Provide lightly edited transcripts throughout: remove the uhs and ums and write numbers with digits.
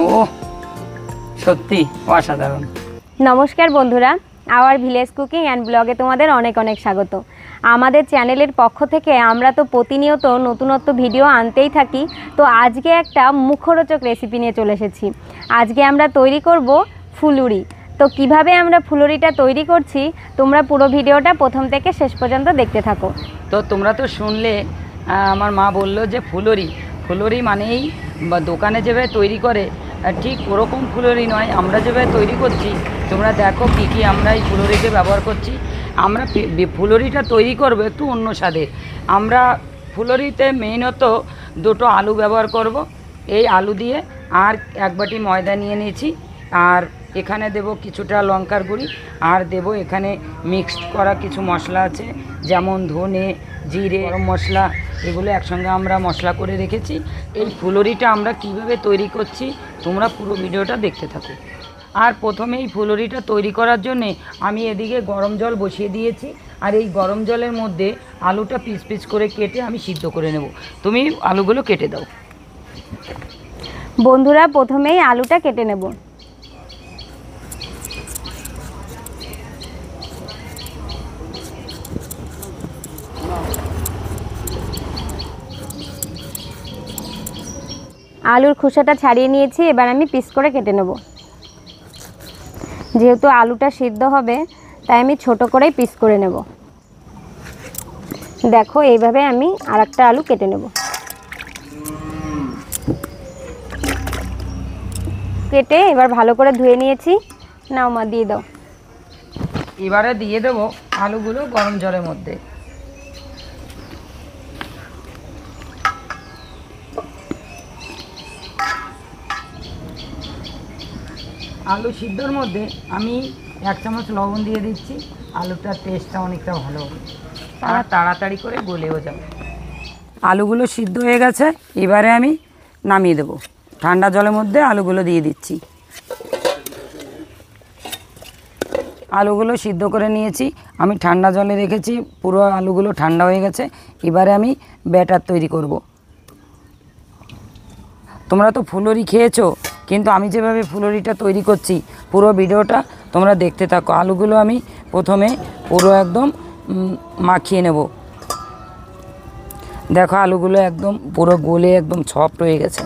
ও সত্যি অসাধারণ। নমস্কার বন্ধুরা, আওয়ার ভিলেজ কুকিং অ্যান্ড ব্লগে তোমাদের অনেক অনেক স্বাগত। আমাদের চ্যানেলের পক্ষ থেকে আমরা তো প্রতিনিয়ত নতুনত্ব ভিডিও আনতেই থাকি। তো আজকে একটা মুখরোচক রেসিপি নিয়ে চলে এসেছি। আজকে আমরা তৈরি করব ফুলুরি। তো কিভাবে আমরা ফুলুরিটা তৈরি করছি তোমরা পুরো ভিডিওটা প্রথম থেকে শেষ পর্যন্ত দেখতে থাকো। তো তোমরা তো শুনলে, আমার মা বলল যে ফুলুরি মানেই বা দোকানে যেভাবে তৈরি করে ঠিক ওরকম ফুলুরি নয়, আমরা যেভাবে তৈরি করছি। তোমরা দেখো কী কী আমরা এই ফুলুরিতে ব্যবহার করছি। আমরা ফুলুরিটা তৈরি করব একটু অন্য স্বাদে। আমরা ফুলুরিতে মেইনত দুটো আলু ব্যবহার করব। এই আলু দিয়ে আর এক বাটি ময়দা নিয়ে নিয়েছি, আর এখানে দেব কিছুটা লঙ্কার গুঁড়ি, আর দেব এখানে মিক্সড করা কিছু মশলা আছে, যেমন ধনে, জিরে, গরম মশলা, এগুলো একসঙ্গে আমরা মশলা করে রেখেছি। এই ফুলুরিটা আমরা কিভাবে তৈরি করছি তোমরা পুরো ভিডিওটা দেখতে থাকো। আর প্রথমে এই ফুলুরিটা তৈরি করার জন্যে আমি এদিকে গরম জল বসিয়ে দিয়েছি, আর এই গরম জলের মধ্যে আলুটা পিস পিস করে কেটে আমি সিদ্ধ করে নেব। তুমি আলুগুলো কেটে দাও। বন্ধুরা, প্রথমেই আলুটা কেটে নেব। আলুর খোসাটা ছাড়িয়ে নিয়েছি, এবার আমি পিস করে কেটে নেব। যেহেতু আলুটা সিদ্ধ হবে তাই আমি ছোট করেই পিস করে নেব। দেখো এইভাবে আমি আরেকটা আলু কেটে নেব। কেটে এবার ভালো করে ধুয়ে নিয়েছি। নাও মা, দিয়ে দাও। এবারে দিয়ে দেবো আলুগুলো গরম জলের মধ্যে। আলু সিদ্ধর মধ্যে আমি 1 চামচ লবণ দিয়ে দিচ্ছি। আলুটার টেস্টটা অনেকটা ভালো হবে, আর তাড়াতাড়ি করে গলেও যাবে। আলুগুলো সিদ্ধ হয়ে গেছে, এবারে আমি নামিয়ে দেবো। ঠান্ডা জলের মধ্যে আলুগুলো দিয়ে দিচ্ছি। আলুগুলো সিদ্ধ করে নিয়েছি, আমি ঠান্ডা জলে রেখেছি, পুরো আলুগুলো ঠান্ডা হয়ে গেছে। এবারে আমি ব্যাটার তৈরি করব। তোমরা তো ফুলুরি খেয়েছো, কিন্তু আমি যেভাবে ফুলুরিটা তৈরি করছি পুরো ভিডিওটা তোমরা দেখতে থাকো। আলুগুলো আমি প্রথমে পুরো একদম মাখিয়ে নেব। দেখো আলুগুলো একদম পুরো গলে একদম সফট হয়ে গেছে।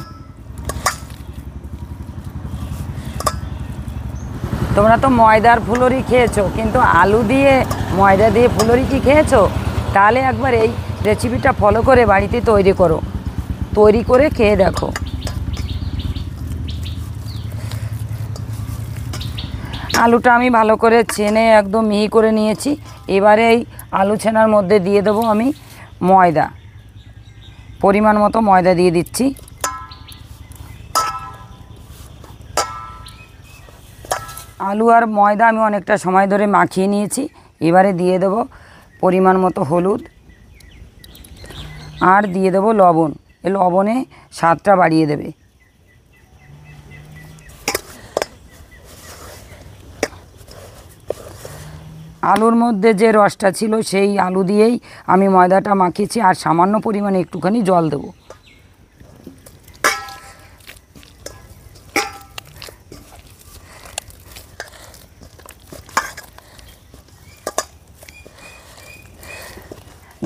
তোমরা তো ময়দার ফুলুরি খেয়েছো, কিন্তু আলু দিয়ে ময়দা দিয়ে ফুলুরি কি খেয়েছো? তাহলে একবার এই রেসিপিটা ফলো করে বাড়িতে তৈরি করো, তৈরি করে খেয়ে দেখো। আলুটা আমি ভালো করে ছেনে একদম মিহি করে নিয়েছি। এবারে এই আলু ছেনার মধ্যে দিয়ে দেবো আমি ময়দা। পরিমাণ মতো ময়দা দিয়ে দিচ্ছি। আলু আর ময়দা আমি অনেকটা সময় ধরে মাখিয়ে নিয়েছি। এবারে দিয়ে দেব পরিমাণ মতো হলুদ, আর দিয়ে দেব লবণ। এই লবণে স্বাদটা বাড়িয়ে দেবে। আলুর মধ্যে যে রসটা ছিল সেই আলু দিয়েই আমি ময়দাটা মাখিয়েছি, আর সামান্য পরিমাণে একটুখানি জল দেব।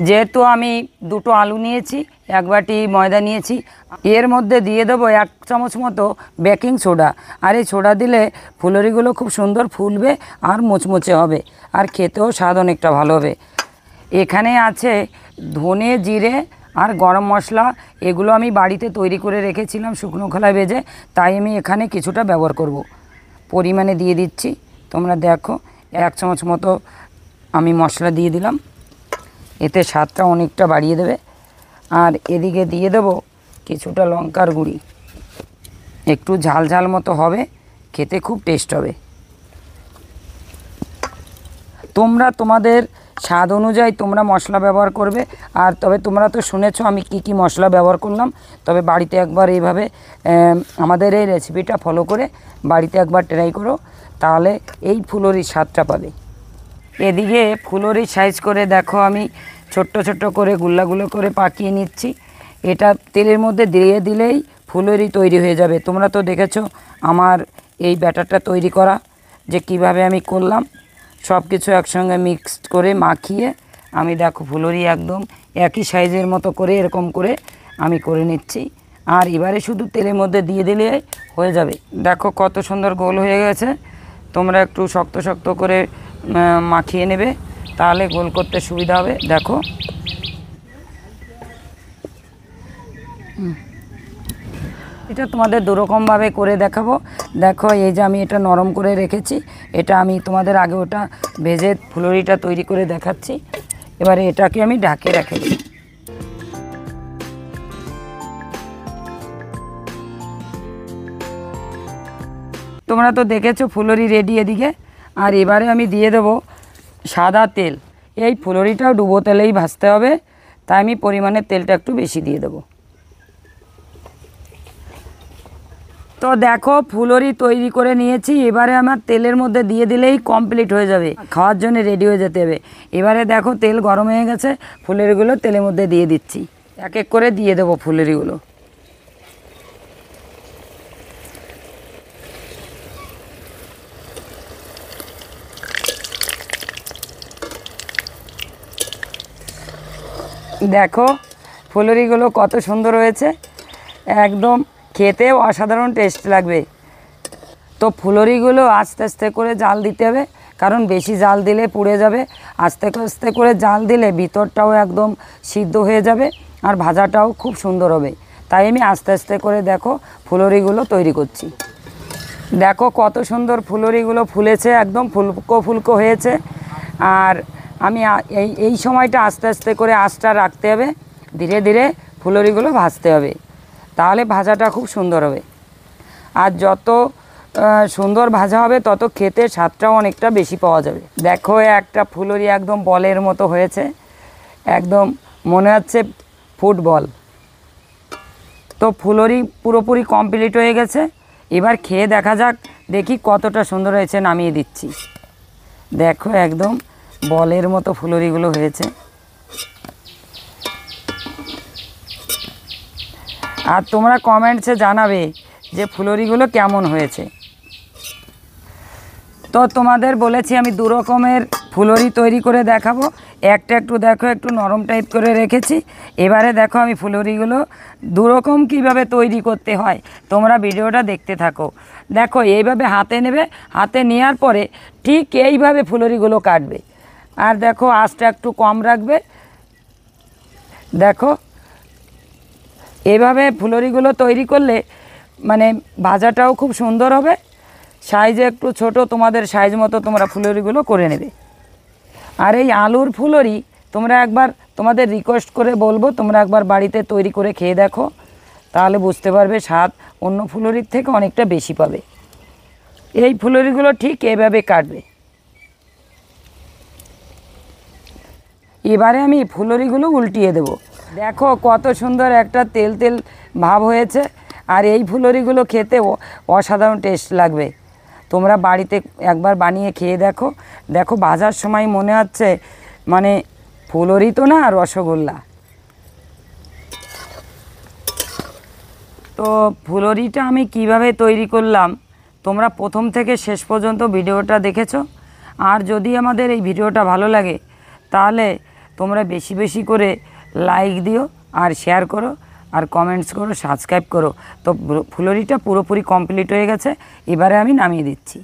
যেহেতু আমি দুটো আলু নিয়েছি, 1 বাটি ময়দা নিয়েছি, এর মধ্যে দিয়ে দেবো 1 চামচ মতো বেকিং সোডা। আর এই সোডা দিলে ফুলুরিগুলো খুব সুন্দর ফুলবে আর মুচমুচে হবে, আর খেতেও স্বাদ অনেকটা ভালো হবে। এখানে আছে ধনে, জিরে আর গরম মশলা। এগুলো আমি বাড়িতে তৈরি করে রেখেছিলাম শুকনো খোলায় ভেজে, তাই আমি এখানে কিছুটা ব্যবহার করব। পরিমাণে দিয়ে দিচ্ছি, তোমরা দেখো 1 চামচ মতো আমি মশলা দিয়ে দিলাম, এতে স্বাদটা অনেকটা বাড়িয়ে দেবে। আর এদিকে দিয়ে দেব কিছুটা লঙ্কার গুঁড়ি, একটু ঝাল ঝাল মতো হবে, খেতে খুব টেস্ট হবে। তোমরা তোমাদের স্বাদ অনুযায়ী তোমরা মশলা ব্যবহার করবে। আর তবে তোমরা তো শুনেছো আমি কি কি মশলা ব্যবহার করলাম, তবে বাড়িতে একবার এইভাবে আমাদের এই রেসিপিটা ফলো করে বাড়িতে একবার ট্রাই করো, তাহলে এই ফুলুরির স্বাদটা পাবে। এদিকে ফুলুরি সাইজ করে দেখো আমি ছোট্ট ছোট্ট করে গুল্লাগুলো করে পাকিয়ে নিচ্ছি। এটা তেলের মধ্যে দিয়ে দিলেই ফুলরি তৈরি হয়ে যাবে। তোমরা তো দেখেছো আমার এই ব্যাটারটা তৈরি করা যে কিভাবে আমি করলাম, সব কিছু একসঙ্গে মিক্সড করে মাখিয়ে আমি দেখো ফুলরি একদম একই সাইজের মতো করে এরকম করে আমি করে নিচ্ছি। আর এবারে শুধু তেলের মধ্যে দিয়ে দিলে হয়ে যাবে। দেখো কত সুন্দর গোল হয়ে গেছে। তোমরা একটু শক্ত শক্ত করে মাখিয়ে নেবে, তাহলে গোল করতে সুবিধা হবে। দেখো এটা তোমাদের দুরকমভাবে করে দেখাবো। দেখো এই যে আমি এটা নরম করে রেখেছি, এটা আমি তোমাদের আগে ওটা ভেজে ফুলরিটা তৈরি করে দেখাচ্ছি। এবারে এটাকে আমি ঢাকে রেখে দিই। তোমরা তো দেখেছো ফুলরি রেডি এদিকে। আর এবারে আমি দিয়ে দেবো সাদা তেল। এই ফুলরিটাও ডুবো তেলেই ভাজতে হবে, তাই আমি পরিমাণে তেলটা একটু বেশি দিয়ে দেবো। তো দেখো ফুলরি তৈরি করে নিয়েছি, এবারে আমার তেলের মধ্যে দিয়ে দিলেই কমপ্লিট হয়ে যাবে, খাওয়ার জন্য রেডি হয়ে যেতে হবে। এবারে দেখো তেল গরম হয়ে গেছে, ফুলরিগুলো তেলের মধ্যে দিয়ে দিচ্ছি। এক এক করে দিয়ে দেবো ফুলরিগুলো। দেখো ফুলরিগুলো কত সুন্দর হয়েছে, একদম খেতেও অসাধারণ টেস্ট লাগবে। তো ফুলরিগুলো আস্তে আস্তে করে জাল দিতে হবে, কারণ বেশি জাল দিলে পুড়ে যাবে। আস্তে আস্তে করে জাল দিলে ভিতরটাও একদম সিদ্ধ হয়ে যাবে আর ভাজাটাও খুব সুন্দর হবে। তাই আমি আস্তে আস্তে করে দেখো ফুলরিগুলো তৈরি করছি। দেখো কত সুন্দর ফুলরিগুলো ফুলেছে, একদম ফুলকো ফুলকো হয়েছে। আর আমি এই সময়টা আস্তে আস্তে করে আঁচটা রাখতে হবে, ধীরে ধীরে ফুলরিগুলো ভাজতে হবে, তাহলে ভাজাটা খুব সুন্দর হবে। আর যত সুন্দর ভাজা হবে তত খেতে স্বাদটাও অনেকটা বেশি পাওয়া যাবে। দেখো একটা ফুলরি একদম বলের মতো হয়েছে, একদম মনে হচ্ছে ফুটবল। তো ফুলরি পুরোপুরি কমপ্লিট হয়ে গেছে। এবার খেয়ে দেখা যাক, দেখি কতটা সুন্দর হয়েছে। নামিয়ে দিচ্ছি। দেখো একদম বলের মতো ফুলরিগুলো হয়েছে। আর তোমরা কমেন্টসে জানাবে যে ফুলরিগুলো কেমন হয়েছে। তো তোমাদের বলেছি আমি দু রকমের ফুলরি তৈরি করে দেখাবো। একটা একটু দেখো একটু নরম টাইপ করে রেখেছি। এবারে দেখো আমি ফুলরিগুলো দু রকম কীভাবে তৈরি করতে হয়, তোমরা ভিডিওটা দেখতে থাকো। দেখো এইভাবে হাতে নেবে, হাতে নেওয়ার পরে ঠিক এইভাবে ফুলরিগুলো কাটবে। আর দেখো আঁচটা একটু কম রাখবে। দেখো এভাবে ফুলরিগুলো তৈরি করলে মানে ভাজাটাও খুব সুন্দর হবে। সাইজে একটু ছোট, তোমাদের সাইজ মতো তোমরা ফুলরিগুলো করে নেবে। আর এই আলুর ফুলরি তোমরা একবার তোমাদের রিকোয়েস্ট করে বলবো, তোমরা একবার বাড়িতে তৈরি করে খেয়ে দেখো, তাহলে বুঝতে পারবে স্বাদ অন্য ফুলরির থেকে অনেকটা বেশি পাবে। এই ফুলরিগুলো ঠিক এভাবে কাটবে। এবারে আমি ফুলরিগুলো উল্টিয়ে দেব। দেখো কত সুন্দর একটা তেল তেল ভাব হয়েছে। আর এই ফুলরিগুলো খেতেও অসাধারণ টেস্ট লাগবে। তোমরা বাড়িতে একবার বানিয়ে খেয়ে দেখো। দেখো ভাজার সময় মনে হচ্ছে মানে ফুলরি তো না, রসগোল্লা। তো ফুলরিটা আমি কিভাবে তৈরি করলাম তোমরা প্রথম থেকে শেষ পর্যন্ত ভিডিওটা দেখেছো। আর যদি আমাদের এই ভিডিওটা ভালো লাগে তাহলে তোমরা বেশি বেশি করে লাইক দিও আর শেয়ার করো আর কমেন্টস করো, সাবস্ক্রাইব করো। তো ফুলরিটা পুরোপুরি কমপ্লিট হয়ে গেছে। এবারে আমি নামিয়ে দিচ্ছি।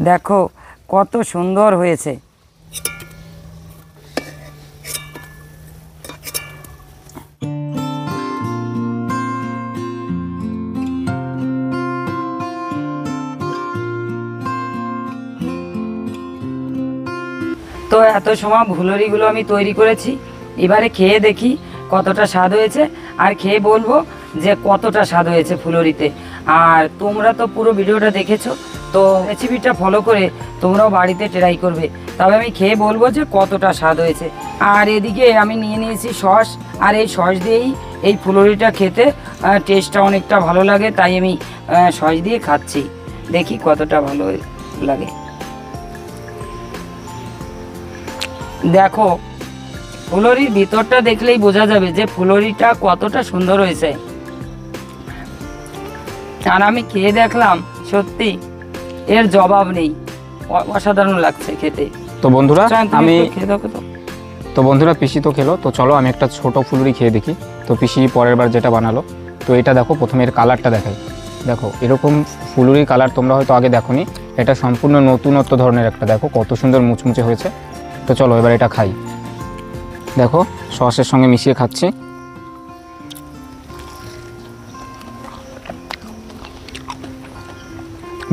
দেখো কত সুন্দর হয়েছে। তো এত সময় ফুলরিগুলো আমি তৈরি করেছি, এবারে খেয়ে দেখি কতটা স্বাদ হয়েছে। আর খেয়ে বলবো যে কতটা স্বাদ হয়েছে ফুলরিতে। আর তোমরা তো পুরো ভিডিওটা দেখেছো, তো রেসিপিটা ফলো করে তোমরাও বাড়িতে ট্রাই করবে, তবে আমি খেয়ে বলবো যে কতটা স্বাদ হয়েছে। আর এদিকে আমি নিয়ে নিয়েছি সস, আর এই সস দিয়েই এই ফুলরিটা খেতে টেস্টটা অনেকটা ভালো লাগে, তাই আমি সস দিয়ে খাচ্ছি। দেখি কতটা ভালো লাগে। দেখো ফুলরির ভিতরটা দেখলেই বোঝা যাবে যে ফুলরিটা কতটা সুন্দর হয়েছে। আর আমি খেয়ে দেখলাম, সত্যি এর জবাব নেই, অসাধারণ লাগছে খেতে। তো বন্ধুরা আমি খেয়ে দেখো তো। তো বন্ধুরা পিসি তো খেলো, তো চলো আমি একটা ছোট ফুলুরি খেয়ে দেখি। তো পিসি পরের বার যেটা বানালো, তো এটা দেখো, প্রথমে এর কালারটা দেখাই। দেখো এরকম ফুলুরি কালার তোমরা হয়তো আগে দেখোনি, এটা সম্পূর্ণ নতুনত্ব ধরনের একটা, দেখো কত সুন্দর মুচমুচে হয়েছে। তো চলো এবার এটা খাই। দেখো সসের সঙ্গে মিশিয়ে খাচ্ছি।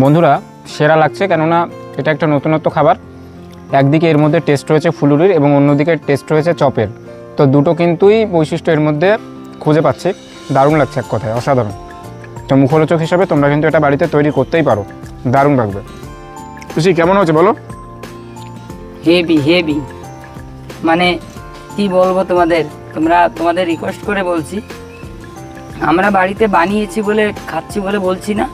বন্ধুরা সেরা লাগছে, কেননা এটা একটা নতুনত্ব খাবার। একদিকে এর মধ্যে টেস্ট রয়েছে ফুলুরির এবং অন্যদিকে টেস্ট রয়েছে চপের, তো দুটো কিন্তুই বৈশিষ্ট্য এর মধ্যে খুঁজে পাচ্ছি। দারুণ লাগছে এক কথায়, অসাধারণ। তো মুখরোচক হিসাবে তোমরা কিন্তু এটা বাড়িতে তৈরি করতেই পারো, দারুণ লাগবে। খুশি কেমন হচ্ছে বলো? হেভি হেভি, মানে কি বলবো তোমাদের রিকোয়েস্ট করে বলছি, আমরা বাড়িতে বানিয়েছি বলে খাচ্ছি বলে বলছি না,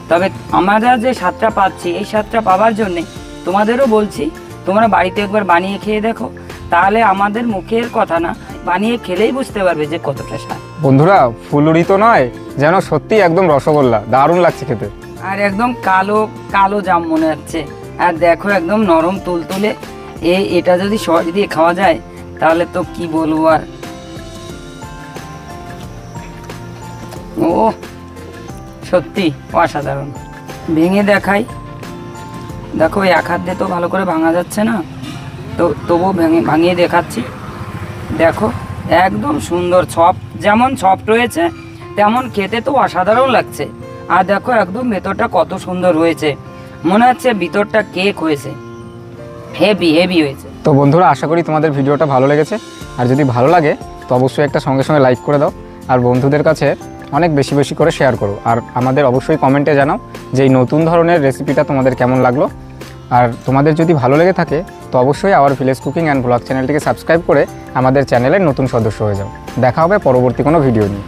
তবে আমরা যে স্বাদটা পাচ্ছি এই স্বাদটা পাওয়ার জন্যে তোমাদেরও বলছি, তোমরা বাড়িতে একবার বানিয়ে খেয়ে দেখো, তাহলে আমাদের মুখের কথা না, বানিয়ে খেলেই বুঝতে পারবে যে কতটা স্বাদ। বন্ধুরা ফুলুরি তো নয়, যেন সত্যি একদম রসগোল্লা, দারুণ লাগছে খেতে। আর একদম কালো কালো জাম মনে হচ্ছে, আর দেখো একদম নরম তুলতুলে। এটা যদি সস দিয়ে খাওয়া যায় তাহলে তো কি বলবো আর। ও সত্যি অসাধারণ। ভেঙে দেখাই, দেখো এক হাত দিয়ে তো ভালো করে ভাঙা যাচ্ছে না, তো তবুও ভাঙিয়ে দেখাচ্ছি। দেখো একদম সুন্দর, যেমন সফট রয়েছে তেমন খেতে তো অসাধারণ লাগছে। আর দেখো একদম ভেতরটা কত সুন্দর হয়েছে, মনে হচ্ছে ভিতরটা কেক হয়েছে, হেভি হেভি হয়েছে। তো বন্ধুরা আশা করি তোমাদের ভিডিওটা ভালো লেগেছে, আর যদি ভালো লাগে তো অবশ্যই একটা সঙ্গে সঙ্গে লাইক করে দাও, আর বন্ধুদের কাছে অনেক বেশি বেশি করে শেয়ার করো। আর আমাদের অবশ্যই কমেন্টে জানাও যে এই নতুন ধরনের রেসিপিটা তোমাদের কেমন লাগলো। আর তোমাদের যদি ভালো লেগে থাকে তো অবশ্যই our village cooking and blog চ্যানেলটিকে সাবস্ক্রাইব করে আমাদের চ্যানেলের নতুন সদস্য হয়ে যাও। দেখা হবে পরবর্তী কোনো ভিডিও নিয়ে।